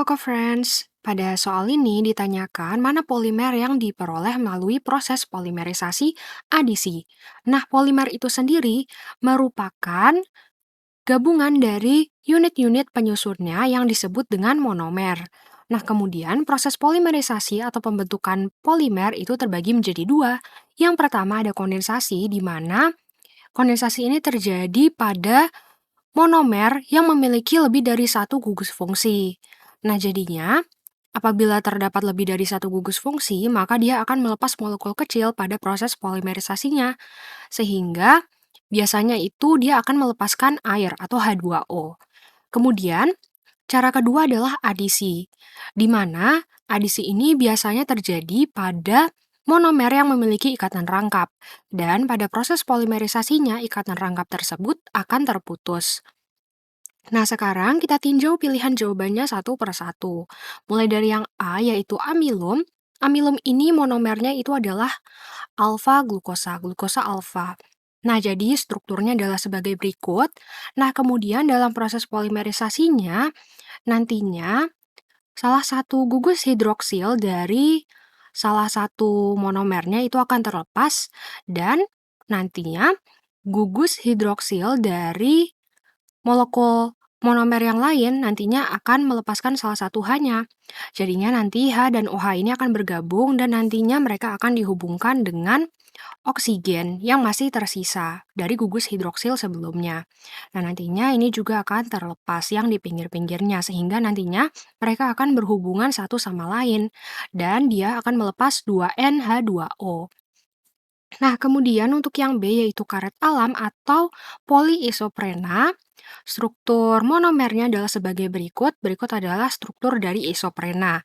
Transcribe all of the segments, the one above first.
Kak Friends, pada soal ini ditanyakan mana polimer yang diperoleh melalui proses polimerisasi adisi. Nah, polimer itu sendiri merupakan gabungan dari unit-unit penyusunnya yang disebut dengan monomer. Nah, kemudian proses polimerisasi atau pembentukan polimer itu terbagi menjadi dua. Yang pertama ada kondensasi, di mana kondensasi ini terjadi pada monomer yang memiliki lebih dari satu gugus fungsi. Nah, jadinya apabila terdapat lebih dari satu gugus fungsi, maka dia akan melepas molekul kecil pada proses polimerisasinya, sehingga biasanya itu dia akan melepaskan air atau H2O. Kemudian, cara kedua adalah adisi, di mana adisi ini biasanya terjadi pada monomer yang memiliki ikatan rangkap, dan pada proses polimerisasinya ikatan rangkap tersebut akan terputus. Nah, sekarang kita tinjau pilihan jawabannya satu per satu. Mulai dari yang A, yaitu amilum. Amilum ini monomernya itu adalah alfa glukosa, glukosa alfa. Nah, jadi strukturnya adalah sebagai berikut. Nah, kemudian dalam proses polimerisasinya, nantinya salah satu gugus hidroksil dari salah satu monomernya itu akan terlepas, dan nantinya gugus hidroksil dari molekul monomer yang lain nantinya akan melepaskan salah satu H-nya. Jadinya nanti H dan OH ini akan bergabung dan nantinya mereka akan dihubungkan dengan oksigen yang masih tersisa dari gugus hidroksil sebelumnya. Nah, nantinya ini juga akan terlepas yang di pinggir-pinggirnya sehingga nantinya mereka akan berhubungan satu sama lain dan dia akan melepas 2NH2O. Nah, kemudian untuk yang B yaitu karet alam atau polyisoprena, struktur monomernya adalah sebagai berikut. Berikut adalah struktur dari isoprena.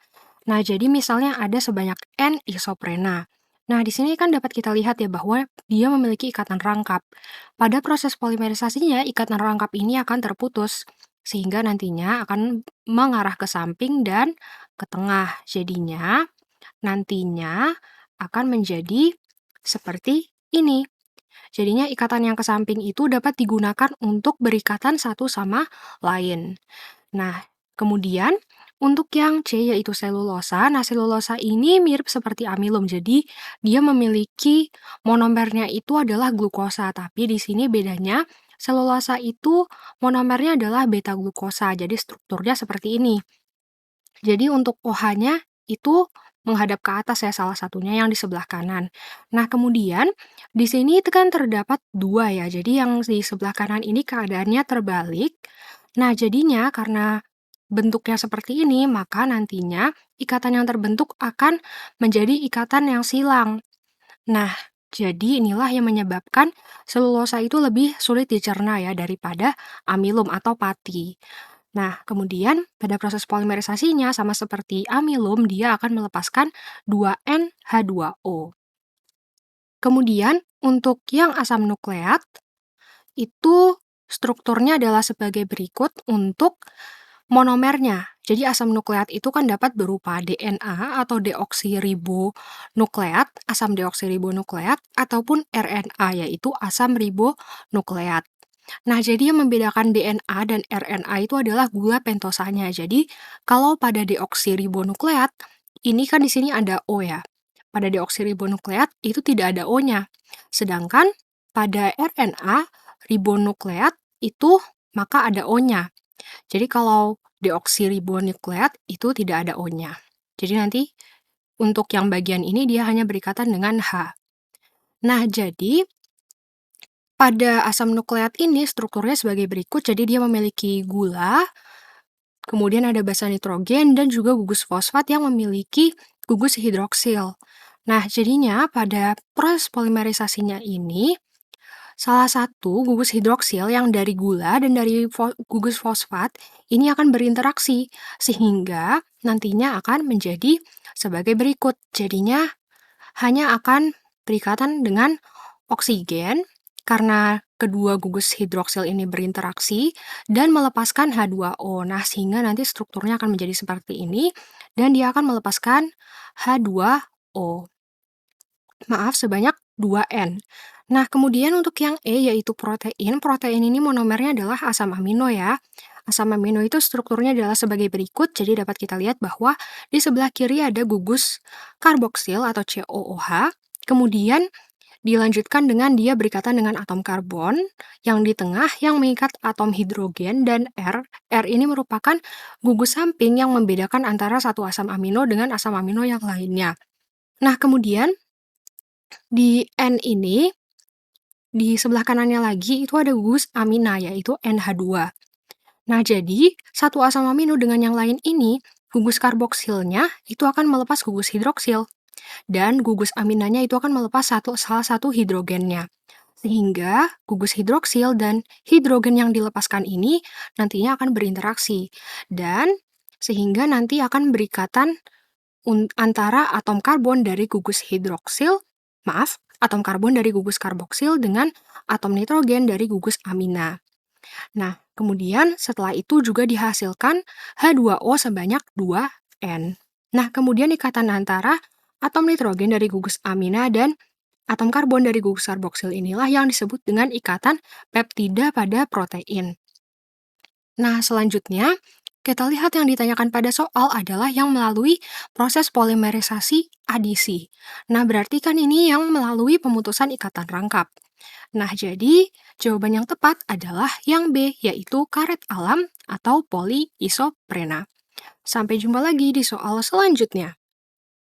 Nah, jadi misalnya ada sebanyak N isoprena. Nah, di sini kan dapat kita lihat ya bahwa dia memiliki ikatan rangkap. Pada proses polimerisasinya, ikatan rangkap ini akan terputus, sehingga nantinya akan mengarah ke samping dan ke tengah. Jadinya, nantinya akan menjadi seperti ini. Jadinya ikatan yang ke samping itu dapat digunakan untuk berikatan satu sama lain. Nah, kemudian untuk yang C yaitu selulosa. Nah, selulosa ini mirip seperti amilum. Jadi, dia memiliki monomernya itu adalah glukosa, tapi di sini bedanya selulosa itu monomernya adalah beta glukosa. Jadi, strukturnya seperti ini. Jadi untuk OH-nya itu menghadap ke atas ya salah satunya yang di sebelah kanan. Nah, kemudian di sini itu kan terdapat dua ya. Jadi yang di sebelah kanan ini keadaannya terbalik. Nah, jadinya karena bentuknya seperti ini, maka nantinya ikatan yang terbentuk akan menjadi ikatan yang silang. Nah, jadi inilah yang menyebabkan selulosa itu lebih sulit dicerna ya daripada amilum atau pati. Nah, kemudian pada proses polimerisasinya sama seperti amilum, dia akan melepaskan 2NH2O. Kemudian untuk yang asam nukleat itu strukturnya adalah sebagai berikut untuk monomernya. Jadi asam nukleat itu kan dapat berupa DNA atau deoksiribonukleat, asam deoksiribonukleat, ataupun RNA yaitu asam ribonukleat. Nah, jadi yang membedakan DNA dan RNA itu adalah gula pentosanya. Jadi, kalau pada deoksiribonukleat, ini kan di sini ada O ya. Pada deoksiribonukleat itu tidak ada O-nya. Sedangkan pada RNA ribonukleat itu maka ada O-nya. Jadi kalau deoksiribonukleat itu tidak ada O-nya. Jadi nanti untuk yang bagian ini dia hanya berikatan dengan H. Nah, jadi pada asam nukleat ini strukturnya sebagai berikut, jadi dia memiliki gula, kemudian ada basa nitrogen, dan juga gugus fosfat yang memiliki gugus hidroksil. Nah, jadinya pada proses polimerisasinya ini, salah satu gugus hidroksil yang dari gula dan dari gugus fosfat ini akan berinteraksi, sehingga nantinya akan menjadi sebagai berikut. Jadinya hanya akan berikatan dengan oksigen, karena kedua gugus hidroksil ini berinteraksi dan melepaskan H2O. Nah, sehingga nanti strukturnya akan menjadi seperti ini, dan dia akan melepaskan H2O. Maaf, sebanyak 2N. Nah, kemudian untuk yang E yaitu protein. Protein ini monomernya adalah asam amino ya. Asam amino itu strukturnya adalah sebagai berikut, jadi dapat kita lihat bahwa di sebelah kiri ada gugus karboksil atau COOH, kemudian dilanjutkan dengan dia berikatan dengan atom karbon, yang di tengah yang mengikat atom hidrogen, dan R. R ini merupakan gugus samping yang membedakan antara satu asam amino dengan asam amino yang lainnya. Nah, kemudian di N ini, di sebelah kanannya lagi itu ada gugus amina, yaitu NH2. Nah, jadi satu asam amino dengan yang lain ini, gugus karboksilnya itu akan melepas gugus hidroksil, dan gugus aminanya itu akan melepas salah satu hidrogennya. Sehingga gugus hidroksil dan hidrogen yang dilepaskan ini nantinya akan berinteraksi. Dan sehingga nanti akan berikatan antara atom karbon dari gugus atom karbon dari gugus karboksil dengan atom nitrogen dari gugus amina. Nah, kemudian setelah itu juga dihasilkan H2O sebanyak 2N. Nah, kemudian ikatan antara atom nitrogen dari gugus amina dan atom karbon dari gugus karboksil inilah yang disebut dengan ikatan peptida pada protein. Nah, selanjutnya kita lihat yang ditanyakan pada soal adalah yang melalui proses polimerisasi adisi. Nah, berarti kan ini yang melalui pemutusan ikatan rangkap. Nah, jadi jawaban yang tepat adalah yang B, yaitu karet alam atau poliisoprena. Sampai jumpa lagi di soal selanjutnya.